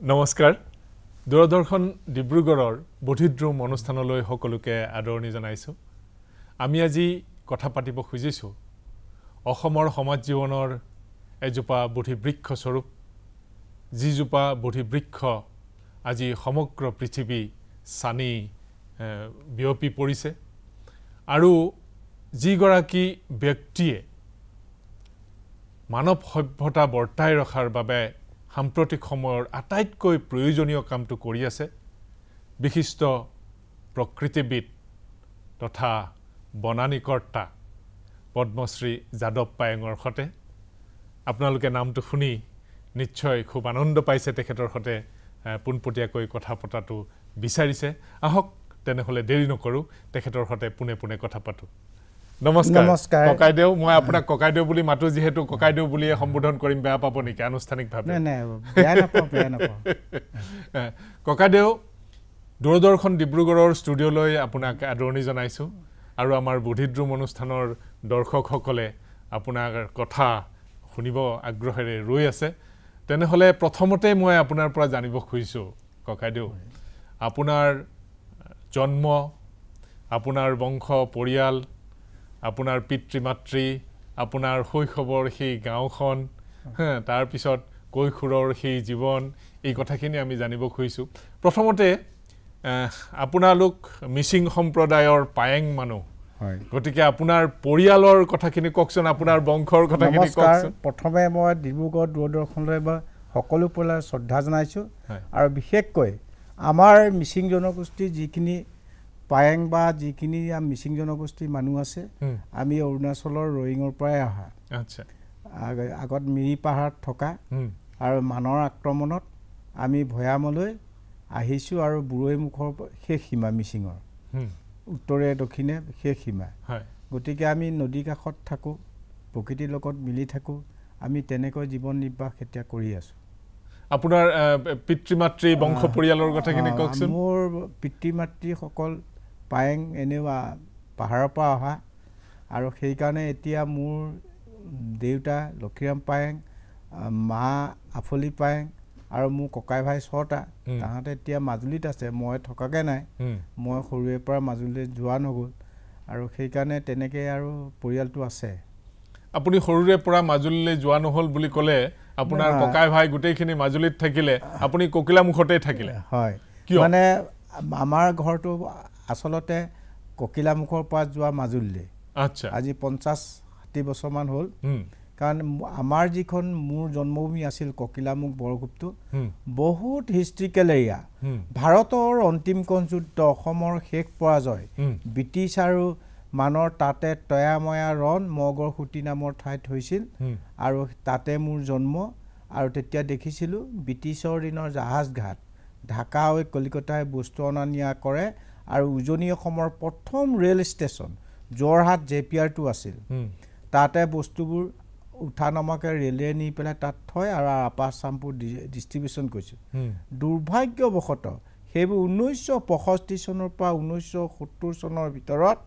নমস্কাৰ দূৰদৰ্শন ডিব্ৰুগড়ৰ বধিদ্ৰুম অনুষ্ঠানলৈ সকলোকে আদৰণি জনাইছো আমি আজি কথা পাতিব খুজিছো অসমৰ সমাজ জীৱনৰ এজোপা বধিবৃক্ষ স্বৰূপ যিজোপা বধিবৃক্ষ আজি সমগ্ৰ পৃথিৱী সানি বিয়পি পৰিছে আৰু যিগৰাকী ব্যক্তিয়ে মানৱ সভ্যতা বৰ্তাই ৰখাৰ বাবে সাম্প্ৰতিক সময়ৰ আটাইতকৈ প্ৰয়োজনীয় কামটো কৰি আছে বিশিষ্ট প্ৰকৃতিবিদ তথা বনানীকৰ্তা পদ্মশ্ৰী যাদৱ পায়েঙৰ সতে আপোনালোকে নামটো শুনি নিশ্চয় খুব আনন্দ পাইছে তেখেতৰ সতে পুনপটীয়াকৈ কথা পতাটো বিচাৰিছে আহক তেনেহলে দেৰি নকৰো তেখেতৰ সতে পুনে পুনে কথা পাতো নমস্কাৰ ককাইদেউ মই আপোনাক ককাইদেউ বুলি মাতো যেহেতু ককাইদেউ বুলি সম্বোধন কৰিম বেয়া পাব নেকি আনুষ্ঠানিকভাৱে নাই বেয়া নাপাওঁ ককাইদেউ দূৰদৰ্শন ডিব্ৰুগড়ৰ ষ্টুডিঅ'লৈ আপোনাক আদৰণি জনাইছো আৰু আমাৰ বধিদ্ৰুম অনুষ্ঠানৰ দৰ্শকসকলে আপোনাৰ কথা শুনিব আগ্ৰহেৰে ৰৈ আছে তেনেহলে প্ৰথমতে মই আপোনাৰ পৰা জানিব খুজিছো ককাইদেউ আপোনাৰ জন্ম আপোনাৰ বংশ পৰিয়াল আপোনাৰ পিতৃ মাতৃ আপোনাৰ শৈশৱৰ সেই গাঁওখন তাৰ পিছত কৈশোৰৰ সেই জীৱন এই কথাখিনি আমি জানিব খুজিছো প্ৰথমতে আপোনালোক মিচিং সম্প্ৰদায়ৰ পায়েং মানুহ হয় গতিকে আপোনাৰ পৰিয়ালৰ কথাখিনি কওকচোন আপোনাৰ বংশৰ কথাখিনি কওকচোন প্ৰথমে মই ডিব্ৰুগড় দূৰদৰ্শনলৈ সকলো পৰিয়ালৰ শ্ৰদ্ধা জনাইছো আৰু বিশেষকৈ আমাৰ মিচিং জনগোষ্ঠীৰ যিখিনি পায়েং বা যিখিনি মিচিং জনগোষ্ঠীৰ মানুহ আছে আমি অৰুণাচলৰ ৰয়িঙৰ পৰাই অহা আচ্ছা আগত মিৰি পাহাৰত থকা আৰু মানৰ আক্ৰমণত আমি ভৈয়ামলৈ আহিছো আৰু বুৰৈমুখৰ শেষ সীমা মিচিঙৰ উত্তৰে দক্ষিণে শেষ সীমা গতিকে আমি নদী কাষত থাকো প্ৰকৃতিৰ লগত মিলি থাকো আমি তেনেকৈ জীৱন নিৰ্বাহ এতিয়া কৰি আছো আপোনাৰ পিতৃ মাতৃ বংশ পৰিয়ালৰ কথাখিনি কওকচোন মোৰ পিতৃ মাতৃ সকল পায়েং এনেৱা পাহাৰৰ পৰা অহা আৰু সেই কাৰণে এতিয়া মোৰ দেউতা লক্ষীৰাম পায়েং মা আফলি পায়েং আৰু মোৰ ককাই ভাই ছটা তাহাঁতে এতিয়া মাজুলীত আছে মই থকাকে নাই মই সৰুৰে পৰা মাজুলীলৈ যোৱা নগ'ল আৰু সেই কাৰণে তেনেকৈ আৰু পৰিয়ালটো আছে আপুনি সৰুৰে পৰা মাজুলীলৈ যোৱা নহ'ল বুলি ক'লে আপোনাৰ ককাই ভাই গোটেইখিনি মাজুলীত থাকিলে আপুনি ককিলামুখতে থাকিলে হয় মানে আমাৰ ঘৰটো আচলতে ককিলামুখৰ পৰা যোৱা মাজুলীলৈ আচ্ছা আজি 50-60 বছৰমান হ'ল কাৰণ আমাৰ যিখন মোৰ জন্মভূমি আছিল ককিলামুখ বৰগুপ্ত বহুত হিষ্ট্ৰিকেল এৰিয়া ভাৰতৰ অন্তিমখন যুদ্ধ অসমৰ শেষ পৰাজয় ব্ৰিটিছ আৰু মানৰ তাতে তয়াময়া ৰণ মগৰ খুটি নামৰ ঠাইত হৈছিল আৰু তাতে মোৰ জন্ম আৰু তেতিয়া দেখিছিলোঁ ব্ৰিটিছৰ দিনৰ জাহাজ ঘাট ঢাকা হৈ কলিকতাই বস্তু অনা নিয়া কৰে আৰু উজনি অসমৰ প্ৰথম ৰেল ষ্টেচন যোৰহাট জেপিআৰটো আছিল তাতে বস্তুবোৰ উঠা নমাকে ৰেলে নি পেলাই তাত থয় আৰু আপাৰ চাম্পুৰ ডিষ্ট্ৰিবিউশ্যন কৰিছিল দুৰ্ভাগ্যবশতঃ সেইবোৰ 1965 চনৰ পৰা 1970 চনৰ ভিতৰত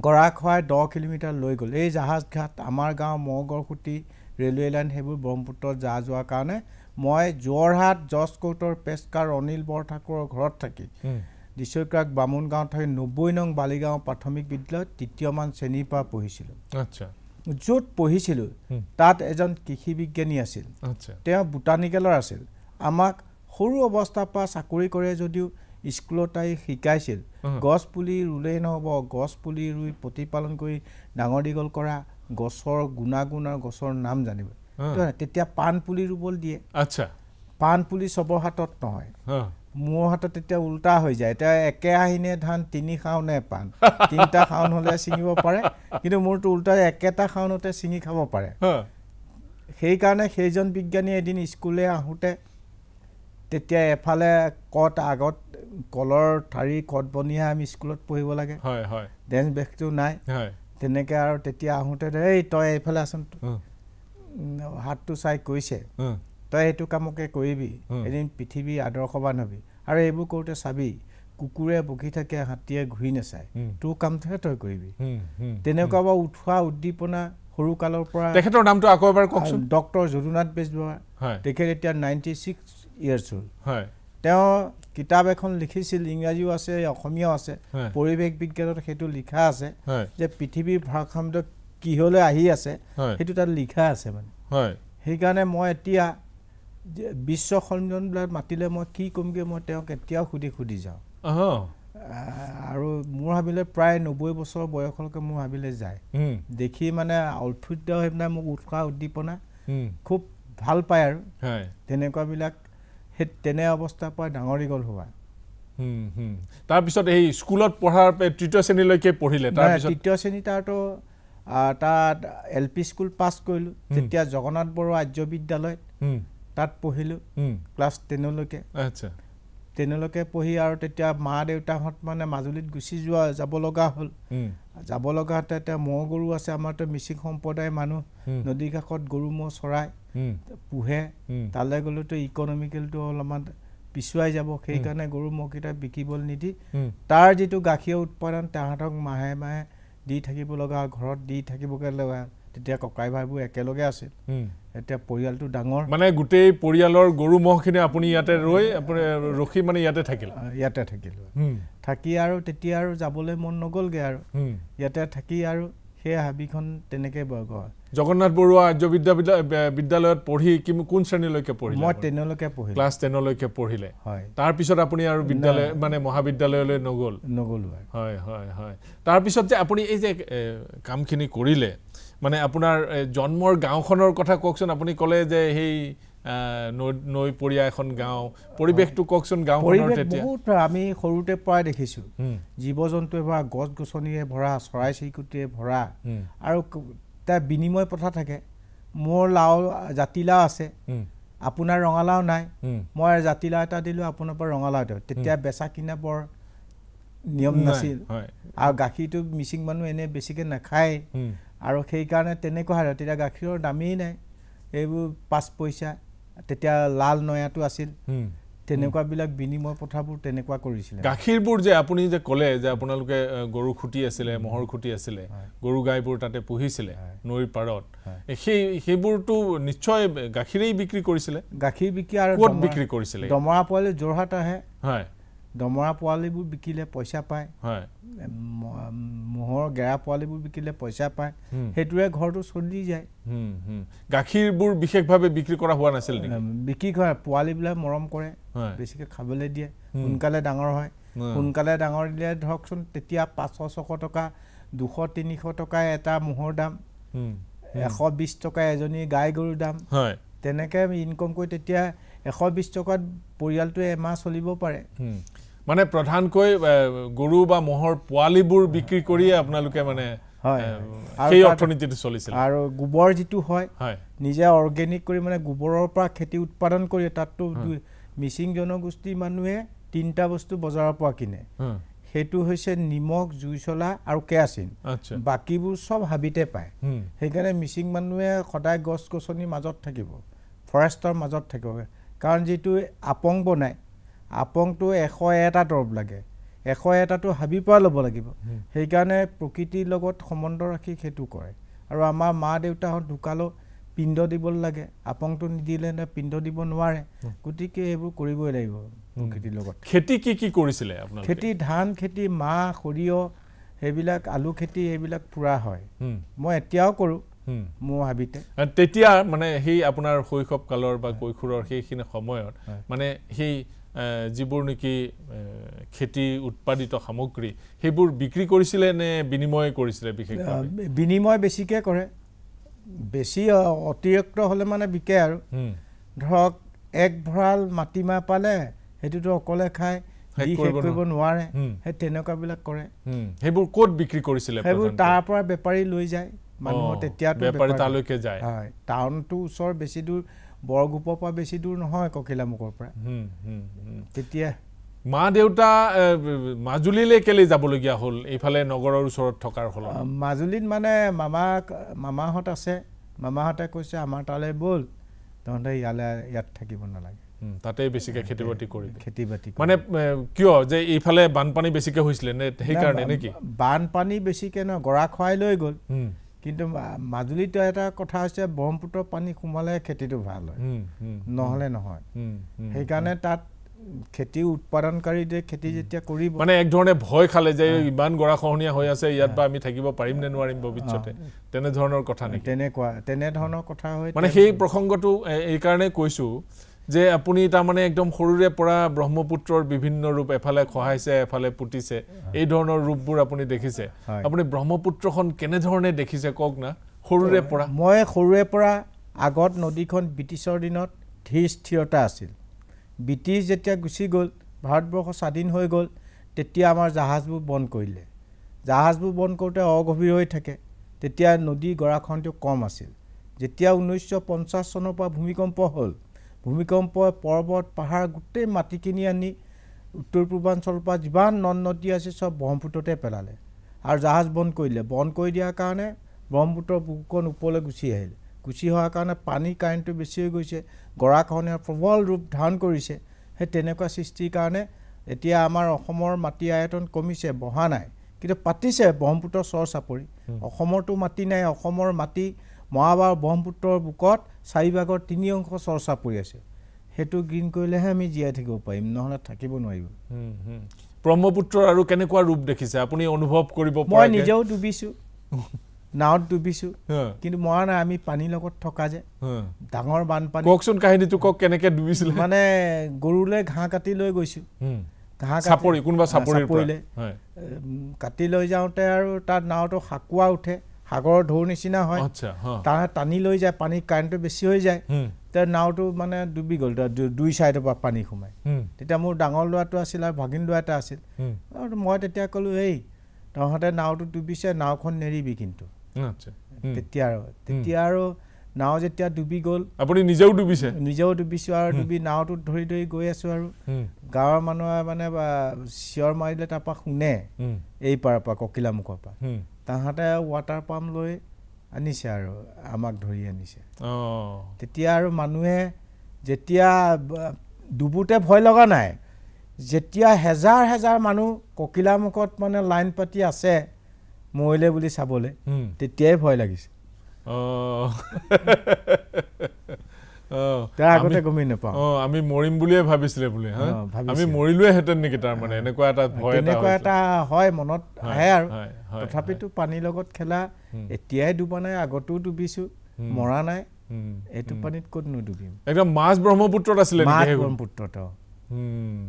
গৰাখোৱাই 10 কিলোমিটাৰ লৈ গ'ল এই জাহাজ ঘাট আমাৰ গাঁও মগৰ খুটি ৰেলৱে লাইন সেইবোৰ ব্ৰহ্মপুত্ৰত যোৱাৰ কাৰণে মই যোৰহাট জজ কোৰ্টৰ পেছকাৰ অনিল বৰঠাকুৰৰ ঘৰত থাকি দিছৈক্ৰাক বামুণ গাঁৱত থাকি 90 নং বালিগাঁও প্ৰাথমিক বিদ্যালয়ত তৃতীয়মান শ্ৰেণীৰ পৰা পঢ়িছিলোঁ আচ্ছা য'ত পঢ়িছিলোঁ তাত এজন কৃষি বিজ্ঞানী আছিল তেওঁ বুটানিকেলৰ আছিল আমাক সৰু অৱস্থাৰ পৰা চাকৰি কৰে যদিও স্কুলত আহি শিকাইছিল গছ পুলি ৰুলেই নহ'ব গছ পুলি ৰুই প্ৰতিপালন কৰি ডাঙৰ দীঘল কৰা গছৰ গুণাগুণ আৰু গছৰ নাম জানিব তেতিয়া পাণ পুলি ৰুবলৈ দিয়ে আচ্ছা পাণ পুলি চবৰ হাতত নহয় মোৰ হাতত তেতিয়া উল্টা হৈ যায় এতিয়া একে আহিনে ধান 3 খাওনে পাণ 3টা খাওন হ'লে ছিঙিব পাৰে কিন্তু মোৰটো উল্টা একেটা খাওনতে ছিঙি খাব পাৰে সেইকাৰণে সেইজন বিজ্ঞানী এদিন স্কুলে আহোঁতে তেতিয়া এফালে কট আগত কলৰ ঠাৰি কট বনিয়া আমি স্কুলত পঢ়িব লাগে হয় হয় ডেন্স বেগটো নাই হয় তেনেকৈ আৰু তেতিয়া আহোঁতে এই তই এইফালে আছোন হাতটো চাই কৈছে তই এইটো কামকে কৰিবি এদিন পৃথিৱী আদৰ্শবান হবি আৰু এইবোৰ কৰোঁতে চাবি কুকুৰে বকি থাকে হাতীয়ে ঘূৰি নাচায় তোৰ কামটোহে তই কৰিবি তেনেকুৱা বা উঠোৱা উদ্দীপনা সৰু কালৰ পৰা তেখেতৰ নামটো আকৌ এবাৰ কওকচোন ডক্টৰ যদুনাথ বেজবৰুৱা তেখেত এতিয়া 96 ইয়াৰ্ছ হ'ল হয় তেওঁ কিতাপ এখন লিখিছিল ইংৰাজীও আছে অসমীয়াও আছে পৰিৱেশ বিজ্ঞানত সেইটো লিখা আছে যে পৃথিৱীৰ ভাৰসাম্য কিহলৈ আহি আছে সেইটো তাত লিখা আছে মানে সেইকাৰণে মই এতিয়া বিশ্ব সন্মিলনবিলাক মাতিলে মই কি কমগৈ মই তেওঁক এতিয়াও সুধি যাওঁ আৰু মোৰ ভাবিলে প্ৰায় 90 বছৰ বয়সলৈকে মোৰ ভাবিলে যায় দেখি মানে অদ্ভুত হৈ পেলাই মোক উৎসাহ উদ্দীপনা খুব ভাল পায় আৰু তেনেকুৱাবিলাক সেই তেনে অৱস্থাৰ পৰা ডাঙৰ দীঘল হোৱা তাৰপিছত এই স্কুলত পঢ়াৰ 3য় শ্ৰেণীলৈকে পঢ়িলে তাৰপিছত 3য় শ্ৰেণী তাত LP স্কুল পাছ কৰিলোঁ তেতিয়া জগন্নাথ বৰুৱা আৰ্য বিদ্যালয়ত তাত পঢ়িলোঁ ক্লাছ 10লৈকে আচ্ছা 10লৈকে পঢ়ি আৰু তেতিয়া মা দেউতাহঁত মানে মাজুলীত গুচি যাব লগা হ'ল যাব লগা হওঁতে এতিয়া ম'হ গৰু আছে আমাৰতো মিচিং সম্প্ৰদায়ৰ মানুহ নদীৰ কাষত গৰু ম'হ চৰাই পোহে তালৈ গ'লেতো ইকনমিকেলটো অলপমান পিছুৱাই যাব সেইকাৰণে গৰু ম'হকেইটা বিকিবলৈ নিদি তাৰ যিটো গাখীৰ উৎপাদন তাহাঁতক মাহে মাহে দি থাকিব লগা ঘৰত দি থাকিবগৈ লগা তেতিয়া ককাই ভাইবোৰ একেলগে আছিল এতিয়া পৰিয়ালটো ডাঙৰ মানে গোটেই পৰিয়ালৰ গৰু ম'হখিনি আপুনি ইয়াতে ৰখি মানে ইয়াতে থাকিলোঁ থাকি আৰু তেতিয়া আৰু যাবলৈ মন নগ'লগৈ আৰু ইয়াতে থাকি আৰু সেই হাবিখন তেনেকৈ বৰ্গ হয় জগন্নাথ বৰুৱা আৰ্য বিদ্যালয়ত পঢ়ি কোন শ্ৰেণীলৈকে পঢ়িলে মই 10লৈকে পঢ়িলোঁ ক্লাছ 10লৈকে পঢ়িলে হয় তাৰপিছত আপুনি আৰু বিদ্যালয় মানে মহাবিদ্যালয়লৈ নগ'লো হয় হয় হয় তাৰপিছত যে আপুনি এই যে কামখিনি কৰিলে মানে আপোনাৰ জন্মৰ গাঁওখনৰ কথা কওকচোন আপুনি ক'লে যে সেই নৈ পৰিয়া এখন গাঁও পৰিৱেশটো কওকচোন গাঁওখনৰ তেতিয়া বহুত আমি সৰুতে পৰাই দেখিছোঁ জীৱ জন্তুৱে ভৰা গছ গছনিয়ে ভৰা চৰাই চিৰিকটিয়ে ভৰা আৰু তাৰ বিনিময় প্ৰথা থাকে মোৰ জাতিলাও আছে আপোনাৰ ৰঙালাও নাই মই জাতিলাও এটা দিলোঁ আপোনাৰ পৰা ৰঙালাও দিওঁ তেতিয়া বেচা কিনা বৰ নিয়ম নাছিল আৰু গাখীৰটো মিচিং মানুহ এনে বেছিকৈ নাখায় আৰু সেইকাৰণে তেনেকুৱা হয় তেতিয়া গাখীৰৰ দামেই নাই এইবোৰ 5 পইচা তেতিয়া লাল নয়াটো আছিল তেনেকুৱাবিলাক বিনিময় প্ৰথাবোৰ তেনেকুৱা কৰিছিলে গাখীৰবোৰ যে আপুনি যে ক'লে যে আপোনালোকে গৰু খুটি আছিলে মহৰ খুটি আছিলে গৰু গাইবোৰ তাতে পুহিছিলে নৈৰ পাৰত সেইবোৰতো নিশ্চয় গাখীৰেই বিক্ৰী কৰিছিলে গাখীৰ বিক্ৰী আৰু ক'ত বিক্ৰী কৰিছিলে দমৰা পোৱালি যোৰহাট আহে হয় দমৰা পোৱালিবোৰ বিকিলে পইচা পায় হয় মহৰ গেৰা পোৱালিবোৰ বিকিলে পইচা পায় সেইটোৱে ঘৰটো চলি যায় গাখীৰবোৰ বিশেষভাৱে বিক্ৰী কৰা হোৱা নাছিল নেকি বিক্ৰী কৰে পোৱালিবিলাক মৰম কৰে বেছিকৈ খাবলৈ দিয়ে সোনকালে ডাঙৰ হয় সোনকালে ডাঙৰ দিলে ধৰকচোন তেতিয়া 500-600 টকা 200-300 টকা এটা মহৰ দাম 120 টকা এজনী গাই গৰুৰ দাম তেনেকৈ ইনকম কৰি তেতিয়া 120 টকাত পৰিয়ালটোৱে এমাহ চলিব পাৰে মানে প্ৰধানকৈ গৰু বা মহৰ পোৱালিবোৰ বিক্ৰী কৰিয়ে আপোনালোকে মানে সেই অৰ্থনীতিটো চলিছিল আৰু গোবৰ যিটো হয় নিজে অৰ্গেনিক কৰি মানে গোবৰৰ পৰা খেতি উৎপাদন কৰি তাততো মিচিং জনগোষ্ঠীৰ মানুহে 3টা বস্তু বজাৰৰ পৰা কিনে সেইটো হৈছে নিমখ জুই চলা আৰু কেৰাচিন বাকীবোৰ চব হাবিতে পায় সেইকাৰণে মিচিং মানুহে সদায় গছ গছনিৰ মাজত থাকিব ফৰেষ্টৰ মাজত থাকিব কাৰণ যিটো আপং বনায় আপংটো 101টা দৰৱ লাগে 101টাটো হাবিৰ পৰা ল'ব লাগিব সেইকাৰণে প্ৰকৃতিৰ লগত সম্বন্ধ ৰাখি সেইটো কৰে আৰু আমাৰ মা দেউতাহঁত ঢুকালেও পিণ্ড দিব লাগে আপংটো নিদিলে পিণ্ড দিব নোৱাৰে গতিকে এইবোৰ কৰিবই লাগিব প্ৰকৃতিৰ লগত খেতি কি কৰিছিলে আপোনালোকে খেতি ধান খেতি মাহ সৰিয়হ সেইবিলাক আলু খেতি এইবিলাক পুৰা হয় মই এতিয়াও কৰোঁ মোৰ হাবিতে তেতিয়া মানে সেই আপোনাৰ শৈশৱ কালৰ বা কৈশোৰৰ সেইখিনি সময়ত মানে সেই যিবোৰ নেকি খেতি উৎপাদিত সামগ্ৰী সেইবোৰ বিক্ৰী কৰিছিলে নে বিনিময় কৰিছিলে বিশেষভাৱে বিনিময় বেছিকৈ কৰে বেছি অতিৰিক্ত হ'লে মানে বিকে আৰু ধৰক এক ভঁৰাল মাটিমাহ পালে সেইটোতো অকলে খায় শেষ কৰিব নোৱাৰে সেই তেনেকুৱাবিলাক কৰে সেইবোৰ ক'ত বিক্ৰী কৰিছিলে সেইবোৰ তাৰ পৰা বেপাৰী লৈ যায় মানুহৰ তেতিয়াতো বেপাৰী তালৈকে যায় হয় টাউনটো ওচৰ বেছি দূৰ বৰগুপৰ পৰা বেছি দূৰ নহয় ককিলামুখৰ পৰা তেতিয়া মা দেউতা মাজুলীলৈ কেলে যাবলগীয়া হ'ল এইফালে নগৰৰ ওচৰত থকাৰ ফলত মাজুলীত মানে মামাহঁত আছে মামাহঁতে কৈছে আমাৰ তালৈ ব'ল তহঁতে ইয়াত থাকিব নালাগে তাতে বেছিকৈ খেতি-বাতি কৰিলে খেতি-বাতি মানে কিয় যে এইফালে বানপানী বেছিকৈ হৈছিলে নে সেইকাৰণে নেকি বানপানী বেছিকৈ নহয় গৰাখহাই লৈ গ'ল কিন্তু মাজুলীতো এটা কথা হৈছে ব্ৰহ্মপুত্ৰৰ পানী সোমালে খেতিটো ভাল হয় নহ'লে নহয় সেইকাৰণে তাত খেতি উৎপাদনকাৰী যে খেতি যেতিয়া কৰিব মানে এক ধৰণে ভয় খালে যে ইমান গৰাখহনীয়া হৈ আছে ইয়াত বা আমি থাকিব পাৰিম নে নোৱাৰিম ভৱিষ্যতে তেনে ধৰণৰ কথা নেকি তেনে ধৰণৰ কথা হয় মানে সেই প্ৰসংগটো এই কাৰণে কৈছোঁ যে আপুনি তাৰমানে একদম সৰুৰে পৰা ব্ৰহ্মপুত্ৰৰ বিভিন্ন ৰূপ এফালে খহাইছে এফালে পুতিছে এই ধৰণৰ ৰূপবোৰ আপুনি দেখিছে আপুনি ব্ৰহ্মপুত্ৰখন কেনেধৰণে দেখিছে কওক না সৰুৰে পৰা মই সৰুৰে পৰা আগত নদীখন ব্ৰিটিছৰ দিনত ধীৰ স্থিৰতা আছিল ব্ৰিটিছ যেতিয়া গুচি গ'ল ভাৰতবৰ্ষ স্বাধীন হৈ গ'ল তেতিয়া আমাৰ জাহাজবোৰ বন্ধ কৰিলে জাহাজবোৰ বন্ধ কৰোঁতে অগভীৰ হৈ থাকে তেতিয়া নদী গৰাখহনীয়াটো কম আছিল যেতিয়া 1950 চনৰ পৰা ভূমিকম্প হ'ল ভূমিকম্পই পৰ্বত পাহাৰ গোটেই মাটিখিনি আনি উত্তৰ পূৰ্বাঞ্চলৰ পৰা যিমান নদ-নদী আছে চব ব্ৰহ্মপুত্ৰতে পেলালে আৰু জাহাজ বন্ধ কৰিলে বন্ধ কৰি দিয়াৰ কাৰণে ব্ৰহ্মপুত্ৰৰ বুকুখন ওপৰলৈ গুচি আহিল গুচি হোৱাৰ কাৰণে পানী কাৰেণ্টটো বেছি হৈ গৈছে গৰাখহনীয়াৰ প্ৰবল ৰূপ ধাৰণ কৰিছে সেই তেনেকুৱা সৃষ্টিৰ কাৰণে এতিয়া আমাৰ অসমৰ মাটি আয়তন কমিছে বহা নাই কিন্তু পাতিছে ব্ৰহ্মপুত্ৰৰ চৰ চাপৰি অসমৰতো মাটি নাই অসমৰ মাটি মহাবাৰ ব্ৰহ্মপুত্ৰৰ বুকত 4/3 চৰ্চা পৰি আছে সেইটো গ্ৰীণ কৰিলেহে আমি জীয়াই থাকিব পাৰিম নহ'লে থাকিব নোৱাৰিব ব্ৰহ্মপুত্ৰৰ আৰু কেনেকুৱা ৰূপ দেখিছে আপুনি অনুভৱ কৰিব পাৰে মই নিজেও ডুবিছোঁ নাৱত ডুবিছোঁ কিন্তু মৰা নাই আমি পানীৰ লগত থকা যে ডাঙৰ বানপানী কওকচোন কাহিনীটো কওক কেনেকৈ ডুবিছিলে মানে গৰুলৈ ঘাঁহ কাটি লৈ গৈছোঁ ঘাঁহ চাপৰি কোনোবা চাপৰিৰ কাটি লৈ যাওঁতে আৰু তাত নাওটো সাকুৱা উঠে সাগৰৰ ঢৌৰ নিচিনা হয় তাৰ টানি লৈ যায় পানী কাৰেণ্টটো বেছি হৈ যায় তাৰ নাওটো মানে ডুবি গ'ল দুই চাইডৰ পৰা পানী সোমাই তেতিয়া মোৰ ডাঙৰ ল'ৰাটো আছিল আৰু ভাগিন ল'ৰা এটা আছিল আৰু মই তেতিয়া ক'লোঁ এই তহঁতে নাওটো ডুবিছে নাওখন নেৰিবি কিন্তু তেতিয়া আৰু নাও যেতিয়া ডুবি গ'ল আপুনি নিজেও ডুবিছোঁ আৰু ডুবি নাওটোত ধৰি ধৰি গৈ আছোঁ আৰু গাঁৱৰ মানুহে মানে চিঞৰ মাৰিলে তাৰপৰা শুনে এই পাৰৰ পৰা ককিলামুখৰ পৰা তাহাঁতে ৱাটাৰ পাম্প লৈ আনিছে আৰু আমাক ধৰি আনিছে তেতিয়া আৰু মানুহে যেতিয়া ডুবোতে ভয় লগা নাই যেতিয়া হেজাৰ হেজাৰ মানুহ ককিলামুখত মানে লাইন পাতি আছে মৰিলে বুলি চাবলৈ তেতিয়াই ভয় লাগিছে তাৰ আগতে গমেই নাপাওঁ আমি মৰিম বুলিয়ে ভাবিছিলে বোলে আমি মৰিলোৱেহেঁতেন নেকি তাৰমানে এনেকুৱা এটা ভয় এটা হয় মনত আহে আৰু তথাপিতো পানীৰ লগত খেলা এতিয়াই ডুবা নাই আগতেও ডুবিছোঁ মৰা নাই এইটো পানীত ক'ত নুডুবিম একদম মাছ ব্ৰহ্মপুত্ৰত আছিলে ব্ৰহ্মপুত্ৰত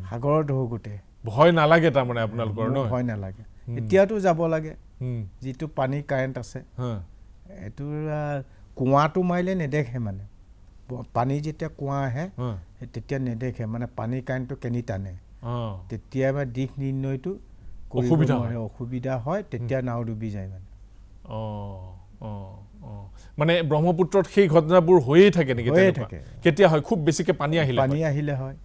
সাগৰৰ ঢৌ গোটেই ভয় নালাগে তাৰমানে আপোনালোকৰ ন ভয় নালাগে এতিয়াতো যাব লাগে যিটো পানী কাৰেণ্ট আছে এইটো কুঁৱাটো মাৰিলে নেদেখে মানে পানী যেতিয়া কুঁৱা আহে তেতিয়া নেদেখে মানে পানী কাৰেণ্টটো কেনি টানে তেতিয়া দিশ নিৰ্ণয়টো অসুবিধা হয় তেতিয়া নাও ডুবি যায় মানে মানে ব্ৰহ্মপুত্ৰত সেই ঘটনাবোৰ হৈয়ে থাকে নেকি কেতিয়া হয় খুব বেছিকৈ পানী আহিলে হয়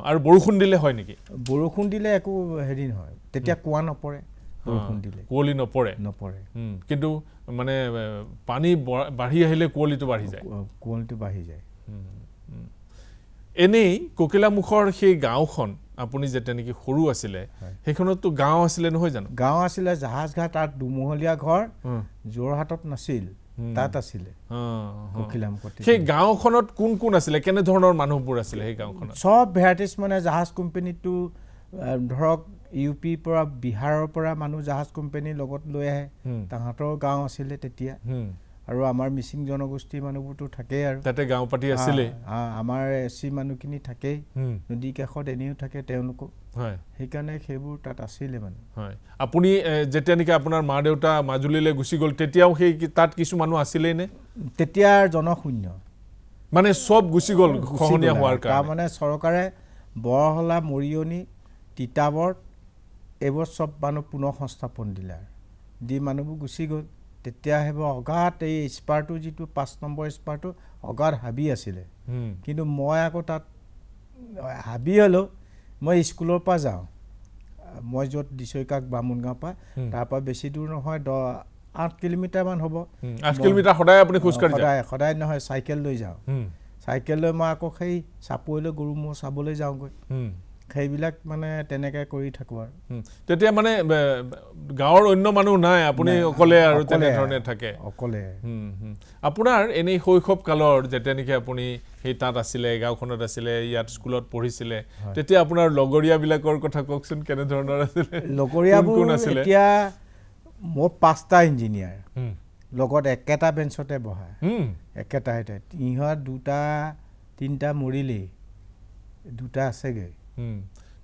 আৰু বৰষুণ দিলে হয় নেকি বৰষুণ দিলে একো হেৰি নহয় তেতিয়া কুঁৱা নপৰে বৰষুণ দিলে কুঁৱলী নপৰে কিন্তু মানে পানী বাঢ়ি আহিলে কুঁৱলীটো বাঢ়ি যায় এনেই ককিলামুখৰ সেই গাঁওখন আপুনি যেতিয়া নেকি সৰু আছিলে সেইখনততো গাঁও আছিলে নহয় জানো গাঁও আছিলে জাহাজ ঘাট তাত দুমহলীয়া ঘৰ যোৰহাটত নাছিল তাত আছিলে ককিলামুখত সেই গাঁওখনত কোন কোন আছিলে কেনেধৰণৰ মানুহবোৰ আছিলে সেই গাঁওখনত চব ভেৰাইটিজ মানে জাহাজ কোম্পানীটো ধৰক ইউপিৰ পৰা বিহাৰৰ পৰা মানুহ জাহাজ কোম্পানীৰ লগত লৈ আহে তাহাঁতৰ গাঁও আছিলে তেতিয়া আৰু আমাৰ মিচিং জনগোষ্ঠীৰ মানুহবোৰতো থাকেই আৰু তাতে গাঁও পাতি আছিলে আমাৰ এছচি মানুহখিনি থাকেই নদী কাষত এনেও থাকে তেওঁলোকো সেইকাৰণে সেইবোৰ তাত আছিলে মানে আপুনি যেতিয়া নেকি আপোনাৰ মা দেউতা মাজুলীলৈ গুচি গ'ল তেতিয়াও সেই তাত কিছু মানুহ আছিলেই নে তেতিয়া জনশূন্য মানে চব গুচি গ'ল খহনীয়া হোৱাৰ কাৰণে তাৰমানে চৰকাৰে বৰহলা মৰিয়নি তিতাবৰ এইবোৰ চব মানুহ পুনৰ সংস্থাপন দিলে আৰু দি মানুহবোৰ গুচি গ'ল তেতিয়া সেইবোৰ অগাধ এই স্পাৰটো যিটো 5 নম্বৰ স্পাৰটো অগাধ হাবি আছিলে কিন্তু মই আকৌ তাত হাবি হ'লেও মই স্কুলৰ পৰা যাওঁ মই য'ত দিছৈকাক বামুণগাঁৱৰ পৰা তাৰপৰা বেছি দূৰ নহয় 8 কিলোমিটাৰমান হ'ব 8 কিলোমিটাৰ সদায় আপুনি খোজকাঢ়ি যায় সদায় নহয় চাইকেল লৈ যাওঁ চাইকেল লৈ মই আকৌ সেই চাপৰিলৈ গৰু ম'হ চাবলৈ যাওঁগৈ সেইবিলাক মানে তেনেকৈ কৰি থাকোঁ আৰু তেতিয়া মানে গাঁৱৰ অন্য মানুহ নাই আপুনি অকলে আৰু তেনেধৰণে থাকে অকলে আপোনাৰ এনেই শৈশৱ কালৰ যেতিয়া নেকি আপুনি সেই তাত আছিলে গাঁওখনত আছিলে ইয়াত স্কুলত পঢ়িছিলে তেতিয়া আপোনাৰ লগৰীয়াবিলাকৰ কথা কওকচোন কেনেধৰণৰ আছিলে লগৰীয়াবোৰ এতিয়া মোৰ 5টা ইঞ্জিনিয়াৰ লগত একেটা বেঞ্চতে বহা একেটাইতে ইহঁত 2টা 3টা মৰিলেই 2টা আছেগৈ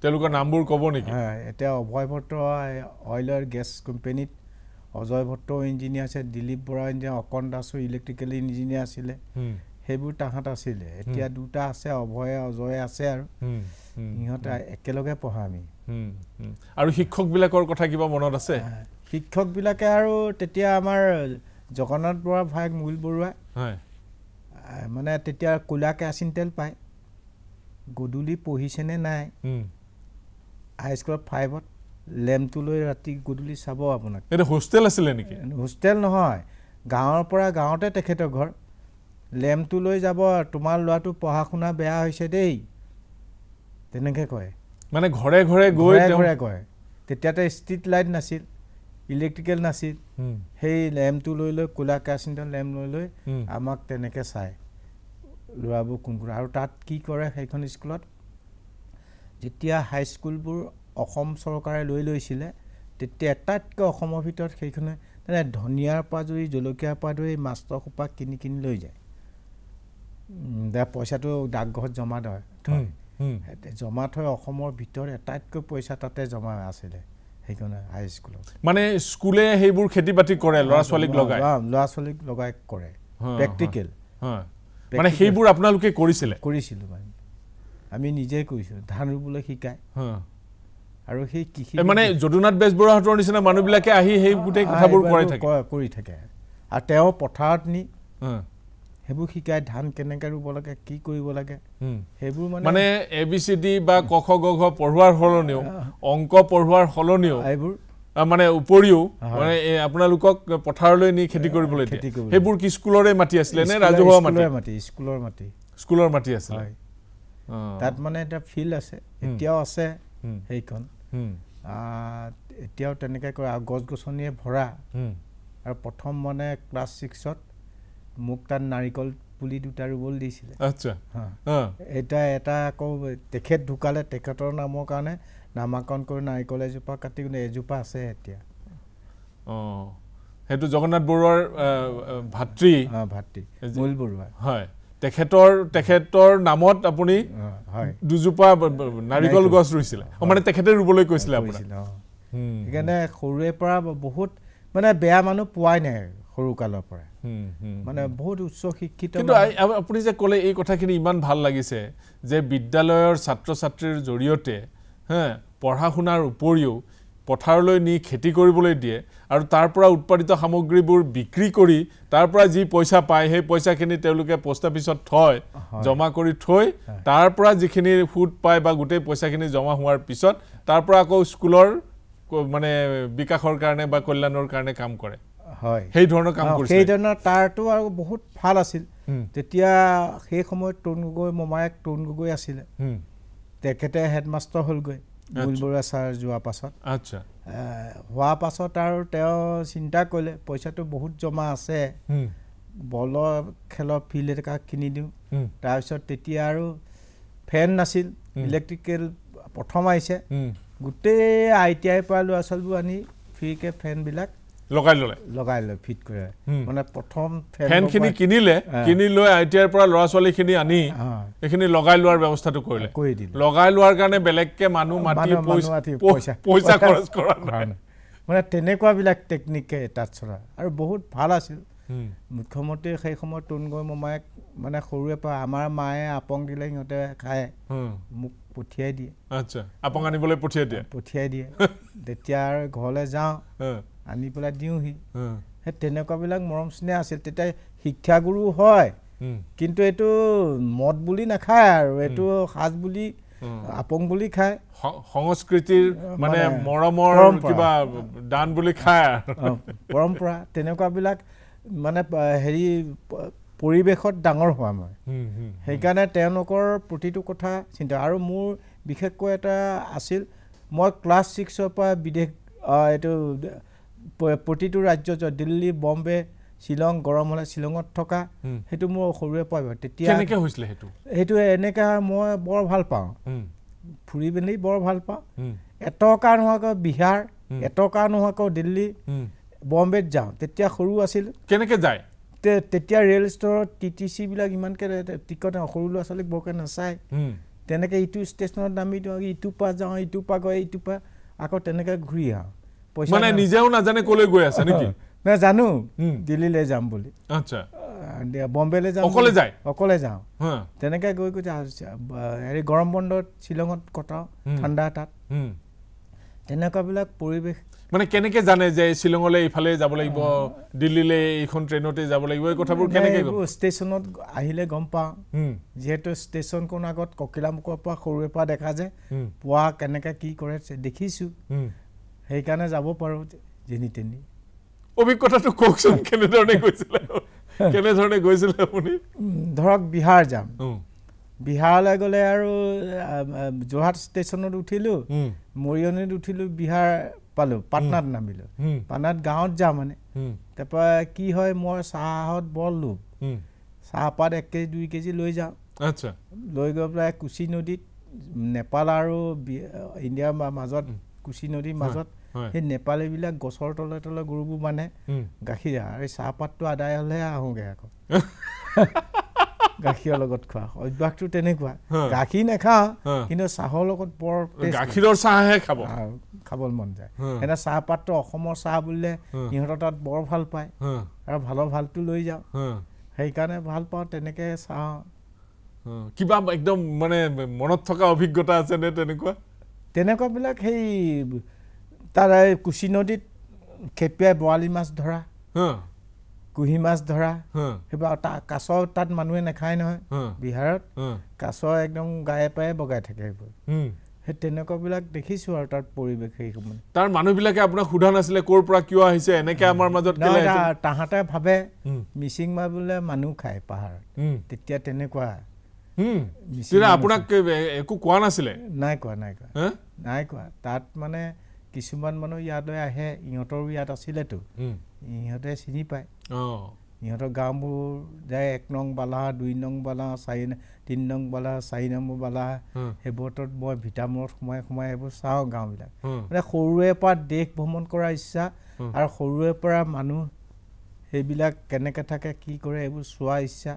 তেওঁলোকৰ নামবোৰ ক'ব নেকি এতিয়া অভয় ভট্ট অইল আৰু গেছ কোম্পানীত অজয় ভট্ট ইঞ্জিনিয়াৰ আছে দিলীপ বৰা ইঞ্জিনিয়াৰ অকণ দাসো ইলেক্ট্ৰিকেল ইঞ্জিনিয়াৰ আছিলে সেইবোৰ তাহাঁত আছিলে এতিয়া 2টা আছে অভয় অজয় আছে আৰু ইহঁতে একেলগে পঢ়া আমি আৰু শিক্ষকবিলাকৰ কথা কিবা মনত আছে শিক্ষকবিলাকে আৰু তেতিয়া আমাৰ জগন্নাথ বৰা ভাইক মুল বৰুৱা মানে তেতিয়া কোলা কেৰাচিন তেল পায় গধূলি পঢ়িছেনে নাই হাইস্কুলত 5ত লেম্পটো লৈ ৰাতি গধূলি চাব আপোনাক এটা হোষ্টেল আছিলে নেকি হোষ্টেল নহয় গাঁৱৰ পৰা গাঁৱতে তেখেতৰ ঘৰ লেম্পটো লৈ যাব তোমাৰ ল'ৰাটো পঢ়া শুনা বেয়া হৈছে দেই তেনেকৈ কয় মানে ঘৰে ঘৰে গৈ ঘৰে কয় তেতিয়াতে ষ্ট্ৰীট লাইট নাছিল ইলেক্ট্ৰিকেল নাছিল সেই লেম্পটো লৈ লৈ কোলা কেৰাচিন তেল লেম্প লৈ লৈ আমাক তেনেকৈ চায় ল'ৰাবোৰ কোন কোন আৰু তাত কি কৰে সেইখন স্কুলত যেতিয়া হাইস্কুলবোৰ অসম চৰকাৰে লৈ লৈছিলে তেতিয়া এটাতকৈ অসমৰ ভিতৰত সেইখনে মানে ধনিয়াৰ পৰা ধৰি জলকীয়াৰ পৰা ধৰি মাষ্টৰ সোপা কিনি কিনি লৈ যায় পইচাটো ডাকঘৰত জমা থয় জমা থৈ অসমৰ ভিতৰত এটাতকৈ পইচা তাতে জমা আছিলে সেইখন হাইস্কুলত মানে স্কুলে সেইবোৰ খেতি বাতি কৰে ল'ৰা ছোৱালীক লগাই কৰে প্ৰেক্টিকেল মানে সেইবোৰ আপোনালোকে কৰিছিলোঁ মানে আমি নিজে কৰিছিলোঁ ধান ৰুবলৈ শিকায় আৰু সেই কৃষি মানে যদুনাথ বেজবৰুৱাহঁতৰ নিচিনা মানুহবিলাকে আহি সেই গোটেই কথাবোৰ কৰি থাকে আৰু তেওঁ পথাৰত নি সেইবোৰ শিকায় ধান কেনেকৈ ৰুব লাগে কি কৰিব লাগে সেইবোৰ মানে ABCD বা ক খ গ ঘ পঢ়োৱাৰ সলনিও অংক পঢ়োৱাৰ সলনিও এইবোৰ মানে উপৰিও মানে আপোনালোকক পথাৰলৈ নি খেতি কৰিবলৈ দিয়ে সেইবোৰ কি স্কুলৰে মাটি আছিলে নে ৰাজহুৱা মাটি স্কুলৰ মাটি আছিলে তাত মানে এটা ফিল্ড আছে এতিয়াও আছে সেইখন এতিয়াও তেনেকৈ কৰে আৰু গছ গছনিয়ে ভৰা আৰু প্ৰথম মানে ক্লাছ 6ত মোক তাত নাৰিকল পুলি 2টা ৰুবলৈ দিছিলে আচ্ছা এটা আকৌ তেখেত ঢুকালে তেখেতৰ নামৰ কাৰণে নামাকৰণ কৰি নাৰিকল এজোপা কাটি এজোপা আছে এতিয়া সেইটো জগন্নাথ বৰুৱাৰ ভাতৃ মুল বৰুৱা হয় তেখেতৰ নামত আপুনি দুজোপা নাৰিকল গছ ৰুইছিলে মানে তেখেতে ৰুবলৈ কৈছিলে সেইকাৰণে সৰুৰে পৰা বহুত মানে বেয়া মানুহ পোৱাই নাই সৰু কালৰ পৰা মানে বহুত উচ্চ শিক্ষিত কিন্তু আপুনি যে ক'লে এই কথাখিনি ইমান ভাল লাগিছে যে বিদ্যালয়ৰ ছাত্ৰ ছাত্ৰীৰ জৰিয়তে পঢ়া শুনাৰ উপৰিও পথাৰলৈ নি খেতি কৰিবলৈ দিয়ে আৰু তাৰ পৰা উৎপাদিত সামগ্ৰীবোৰ বিক্ৰী কৰি তাৰ পৰা যি পইচা পায় সেই পইচাখিনি তেওঁলোকে পোষ্ট অফিচত থয় জমা কৰি থৈ তাৰ পৰা যিখিনি সুদ পায় বা গোটেই পইচাখিনি জমা হোৱাৰ পিছত তাৰ পৰা আকৌ স্কুলৰ মানে বিকাশৰ কাৰণে বা কল্যাণৰ কাৰণে কাম কৰে হয় সেই ধৰণৰ কাম কৰিছে সেই ধৰণৰ তাৰটো আৰু বহুত ভাল আছিল তেতিয়া সেই সময়ত তৰুণ গগৈ মমায়েক তৰুণ গগৈ আছিলে তেখেতে হেডমাষ্টাৰ হ'লগৈ মুল বৰুৱা ছাৰ যোৱাৰ পাছত আচ্ছা হোৱাৰ পাছত আৰু তেওঁ চিন্তা কৰিলে পইচাটো বহুত জমা আছে বলৰ খেলৰ ফিল্ড এটা কিনি দিওঁ তাৰপিছত তেতিয়া আৰু ফেন নাছিল ইলেক্ট্ৰিকেল প্ৰথম আহিছে গোটেই ITI পৰা ল'ৰা ছোৱালীবোৰ আনি ফ্ৰীকৈ ফেনবিলাক লগাই লয় ফিট কৰে মানে প্ৰথম ফেনখিনি কিনি লৈ ITI পৰা ল'ৰা ছোৱালীখিনি আনি এইখিনি লগাই লোৱাৰ ব্যৱস্থাটো কৰি দিলে লগাই লোৱাৰ কাৰণে বেলেগকে মানুহ মাতি পইচা খৰচ কৰা মানে তেনেকুৱাবিলাক টেকনিকে তাত চলা আৰু বহুত ভাল আছিল মুখ্যমন্ত্ৰী সেই সময়ত তৰুণ গগৈ মমায়েক মানে সৰুৰে পৰা আমাৰ মায়ে আপং দিলে সিহঁতে খায় মোক পঠিয়াই দিয়ে আচ্ছা আপং আনিবলৈ পঠিয়াই দিয়ে তেতিয়া আৰু ঘৰলৈ যাওঁ আনি পেলাই দিওঁহি সেই তেনেকুৱাবিলাক মৰম স্নেহ আছিল তেতিয়া শিক্ষাগুৰু হয় কিন্তু এইটো মদ বুলি নাখায় আৰু এইটো সাজ বুলি আপং বুলি খায় সংস্কৃতিৰ মানে মৰমৰ কিবা দান বুলি খায় পৰম্পৰা তেনেকুৱাবিলাক মানে হেৰি পৰিৱেশত ডাঙৰ হোৱা মই সেইকাৰণে তেওঁলোকৰ প্ৰতিটো কথা চিন্তা আৰু মোৰ বিশেষকৈ এটা আছিল মই ক্লাছ 6 ৰ পৰা বিদেশ এইটো প্ৰতিটো ৰাজ্য দিল্লী বম্বে শিলং গৰম হলে শিলঙত থকা হেতু মোৰ সৰুৰে পৰা তেতিয়া কেনেকৈ হৈছিল হেতু এনেকা মই বৰ ভাল পাওঁ ফুৰি বেলি বৰ ভাল পাওঁ এটকা নোহোৱাকৈ বিহাৰ এটকা নোহোৱাকৈ দিল্লী বম্বেত যাওঁ তেতিয়া সৰু আছিল কেনেকৈ যায় তেতিয়া ৰেল ষ্টৰত টিটিচি বিলাক ইমানকে টিকট সৰু ল'ৰা ছোৱালীক বৰকে নাচায় তেনেকে ইটো ষ্টেচনত নামি দিওঁ ইটো পা যাওঁ ইটো পা গৈ ইটো পা আকৌ তেনেকে ঘূৰি আহোঁ পইচা মানে নিজেও নাজানে কলৈ গৈ আছে নেকি মই জানো দিল্লীলৈ যাম বুলি আচ্ছা বম্বেলৈ যাম অকলে যাওঁ তেনেকে গৈ হেৰি গৰম বন্ধত শ্বিলঙত কটাওঁ ঠাণ্ডা তাত তেনেকুৱাবিলাক পৰিৱেশ মানে কেনেকৈ জানে যে শ্বিলঙলৈ ইফালে যাব লাগিব দিল্লীলৈ এইখন ট্ৰেইনতে যাব লাগিব এই কথাবোৰ কেনেকৈ ষ্টেচনত আহিলে গম পাওঁ যিহেতু ষ্টেচনখন আগত ককিলামুখৰ পৰা সৰুৰে পৰা দেখা যায় পুৱা কেনেকৈ কি কৰে দেখিছোঁ সেইকাৰণে যাব পাৰোঁ যেনি তেনি অভিজ্ঞতাটো কওকচোন কেনেধৰণে গৈছিলে আপুনি ধৰক বিহাৰ যাম বিহাৰলৈ গ'লে আৰু যোৰহাট ষ্টেচনত উঠিলোঁ মৰিয়নিত উঠিলোঁ বিহাৰ পালোঁ পাটনাত নামিলোঁ পাটনাত গাঁৱত যাওঁ মানে তাৰপৰা কি হয় মই চাহত বৰ লোভ চাহপাত 1 কেজি 2 কেজি লৈ যাওঁ আচ্ছা লৈ গৈ পেলাই কুশি নদীত নেপাল আৰু ইণ্ডিয়াৰ মাজত কুশি নদীৰ মাজত সেই নেপালীবিলাক গছৰ তলে তলে গৰুবোৰ মানে গাখীৰ আৰু চাহপাতটো আদায় হ'লেহে আহোঁগৈ আকৌ গাখীৰৰ লগত খোৱা অভ্যাসটো তেনেকুৱা গাখীৰ নাখাওঁ কিন্তু চাহৰ লগত বৰ গাখীৰৰ চাহহে খাবলৈ মন যায় এনে চাহপাতটো অসমৰ চাহ বুলিলে সিহঁতৰ তাত বৰ ভাল পায় আৰু ভালটো লৈ যাওঁ সেইকাৰণে ভাল পাওঁ তেনেকে চাওঁ কিবা একদম মানে মনত থকা অভিজ্ঞতা আছে নে তেনেকুৱাবিলাক সেই তাৰ কুশি নদীত খেপিয়াই বৰালি মাছ ধৰা কুহি মাছ ধৰা সেইবোৰ কাছ তাত মানুহে নাখায় নহয় বিহাৰত কাছ একদম গায়ে পায়ে বগাই থাকে সেইবোৰ সেই তেনেকুৱাবিলাক দেখিছোঁ আৰু তাত পৰিৱেশ সেই সময় তাৰ মানুহবিলাকে আপোনাক সোধা নাছিলে ক'ৰ পৰা কিয় আহিছে এনেকৈ আমাৰ মাজত তাহাঁতে ভাবে মিচিং মাছ বোলে মানুহ খায় পাহাৰত তেতিয়া তেনেকুৱা আপোনাক একো কোৱা নাছিলে নাই কোৱা তাত মানে কিছুমান মানুহ ইয়ালৈ আহে ইহঁতৰো ইয়াত আছিলেতো ইহঁতে চিনি পায় ইহঁতৰ গাঁওবোৰ যায় 1 নং বালা 2 নং বালা 3 নং বালা 4 নম্বৰ বালা সেইবোৰত মই ভিটামূৰত সোমাই এইবোৰ চাওঁ গাঁওবিলাক মানে সৰুৰে পৰা দেশ ভ্ৰমণ কৰাৰ ইচ্ছা আৰু সৰুৰে পৰা মানুহ সেইবিলাক কেনেকৈ থাকে কি কৰে এইবোৰ চোৱা ইচ্ছা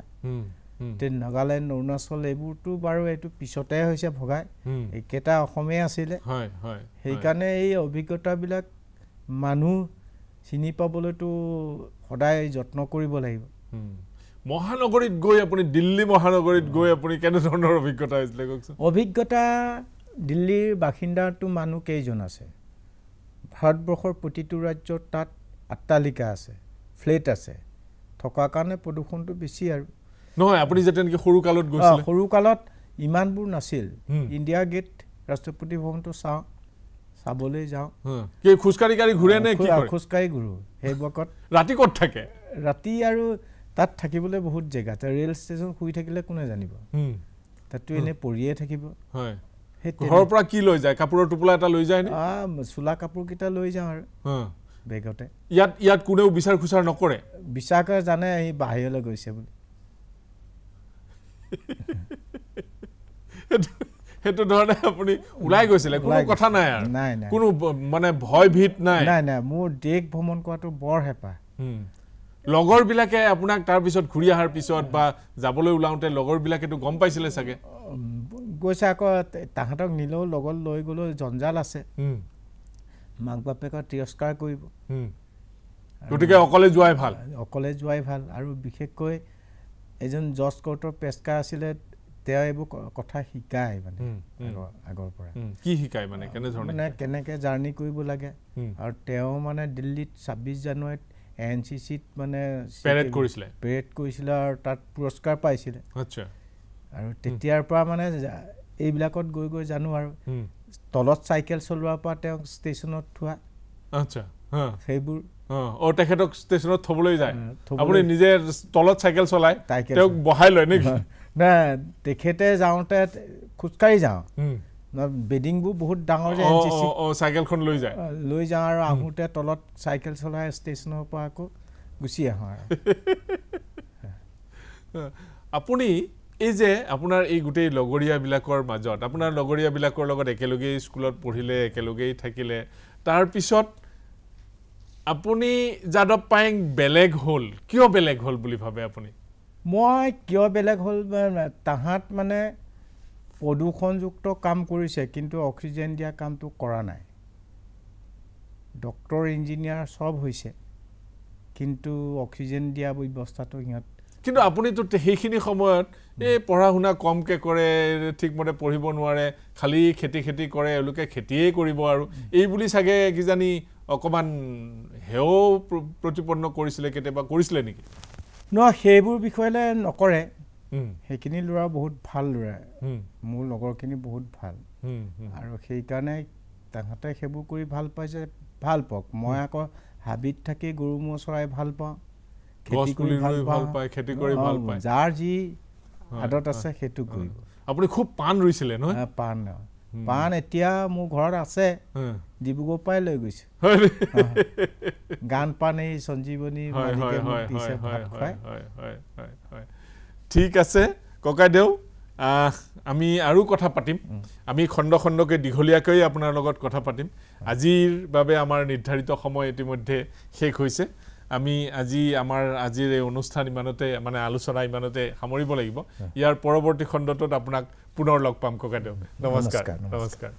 নাগালেণ্ড অৰুণাচল এইবোৰতো বাৰু এইটো পিছতে হৈছে ভগাই এইকেইটা অসমেই আছিলে সেইকাৰণে এই অভিজ্ঞতাবিলাক মানুহ চিনি পাবলৈতো সদায় যত্ন কৰিব লাগিব মহানগৰীত গৈ আপুনি দিল্লী মহানগৰীত গৈ আপুনি কেনেধৰণৰ অভিজ্ঞতা হৈছিলে কওকচোন অভিজ্ঞতা দিল্লীৰ বাসিন্দাটো মানুহ কেইজন আছে ভাৰতবৰ্ষৰ প্ৰতিটো ৰাজ্যত তাত অট্টালিকা আছে ফ্লেট আছে থকাৰ কাৰণে প্ৰদূষণটো বেছি আৰু নহয় আপুনি যেতিয়া নেকি সৰু কালত গৈছিলে সৰু কালত ইমানবোৰ নাছিল ইণ্ডিয়া গেট ৰাষ্ট্ৰপতি ভৱনটো চাবলৈ যাওঁ কি খোজকাঢ়ি ঘূৰে নে কি খোজকাঢ়ি ঘূৰোঁ সেইবোৰত ৰাতি ক'ত থাকে ৰাতি আৰু তাত থাকিবলৈ বহুত জেগা ৰেল ষ্টেচন শুই থাকিলে কোনে জানিব তাততো এনেই পৰিয়ে থাকিব ঘৰৰ পৰা কি লৈ যায় কাপোৰৰ টোপোলা এটা লৈ যায় চোলা কাপোৰকেইটা লৈ যাওঁ আৰু বেগতে ইয়াত কোনেও বিচাৰ খোচাৰ নকৰে বিচাৰ কৰে জানে আহি বাহিৰলৈ গৈছে বুলি সেইটো ধৰণে আপুনি ওলাই গৈছিলে কোনো কথা নাই আৰু কোনো মানে ভয় ভীত নাই মোৰ দেশ ভ্ৰমণ কৰাটো বৰ হেঁপাহ লগৰবিলাকে আপোনাক তাৰপিছত ঘূৰি অহাৰ পিছত বা যাবলৈ ওলাওঁতে লগৰবিলাকেতো গম পাইছিলে চাগে গৈছে আকৌ তাহাঁতক নিলেও লগত লৈ গ'লেও জঞ্জাল আছে মাক বাপেকক তিৰস্কাৰ কৰিব গতিকে অকলে যোৱাই ভাল আৰু বিশেষকৈ এজন জজ কোৰ্টৰ পেছকাৰ আছিলে তেওঁ এইবোৰ কথা শিকায় মানে আগৰ পৰা কি শিকায় মানে কেনেধৰণে কেনেকৈ জাৰ্ণি কৰিব লাগে আৰু তেওঁ মানে দিল্লীত 26 জানুৱাৰীত NCCত মানে পেৰেড কৰিছিলে আৰু তাত পুৰস্কাৰ পাইছিলে আৰু তেতিয়াৰ পৰা মানে এইবিলাকত গৈ জানো আৰু তলত চাইকেল চলোৱাৰ পৰা তেওঁক ষ্টেচনত থোৱা সেইবোৰ তেখেতক ষ্টেচনত থবলৈ যায় আপুনি নিজে তলত চাইকেল চলাই তেওঁক বহাই লয় নেকি না তেখেতে যাওঁতে খোজকাঢ়ি যাওঁ বেডিংবোৰ বহুত ডাঙৰ যে এনচিচি চাইকেলখন লৈ যায় আৰু আহোঁতে তলত চাইকেল চলাই ষ্টেচনৰ পৰা আকৌ গুচি আহোঁ আৰু আপুনি এই যে আপোনাৰ এই গোটেই লগৰীয়াবিলাকৰ মাজত আপোনাৰ লগৰীয়াবিলাকৰ লগত একেলগেই স্কুলত পঢ়িলে একেলগেই থাকিলে তাৰপিছত আপুনি যাদৱ পায়েং বেলেগ হ'ল কিয় বেলেগ হ'ল বুলি ভাবে আপুনি মই কিয় বেলেগ হ'ল তাহাঁত মানে প্ৰদূষণযুক্ত কাম কৰিছে কিন্তু অক্সিজেন দিয়া কামটো কৰা নাই ডক্টৰ ইঞ্জিনিয়াৰ সব হৈছে কিন্তু অক্সিজেন দিয়া ব্যৱস্থাটো সিহঁত কিন্তু আপুনিতো সেইখিনি সময়ত এই পঢ়া শুনা কমকে কৰে ঠিকমতে পঢ়িব নোৱাৰে খালি খেতি কৰে এওঁলোকে খেতিয়ে কৰিব আৰু এই বুলি চাগে কিজানি অকমান হেও প্ৰতিপন্ন কৰিছিলে কেতিয়াবা কৰিছিলে নেকি সেইবোৰ বিষয়লৈ নকৰে সেইখিনি ল'ৰা বহুত ভাল ল'ৰা মোৰ লগৰখিনি বহুত ভাল আৰু সেইকাৰণে তাহাঁতে সেইবোৰ কৰি ভাল পাইছে ভাল পাওক মই আকৌ হাবিত থাকি গৰু ম'হ চৰাই ভাল পাওঁ খেতি কৰি ভাল পায় খেতি কৰি ভাল পায় যাৰ যি আদত আছে সেইটো কৰিব আপুনি খুব পাণ ৰুইছিলে নহয় পাণ এতিয়া মোৰ ঘৰত আছে ডিব্ৰুগড় পৰাই লৈ গৈছে গান পাণ এই সঞ্জীৱনী মালিকে মোক দিছে ভাত খুৱাই ঠিক আছে ককাইদেউ আমি আৰু কথা পাতিম আমি খণ্ড খণ্ডকৈ দীঘলীয়াকৈ আপোনাৰ লগত কথা পাতিম আজিৰ বাবে আমাৰ নিৰ্ধাৰিত সময় ইতিমধ্যে শেষ হৈছে আমি আজিৰ এই অনুষ্ঠান ইমানতে মানে আলোচনা ইমানতে সামৰিব লাগিব ইয়াৰ পৰৱৰ্তী খণ্ডটোত আপোনাক পুনৰ লগ পাম ককাইদেউ নমস্কাৰ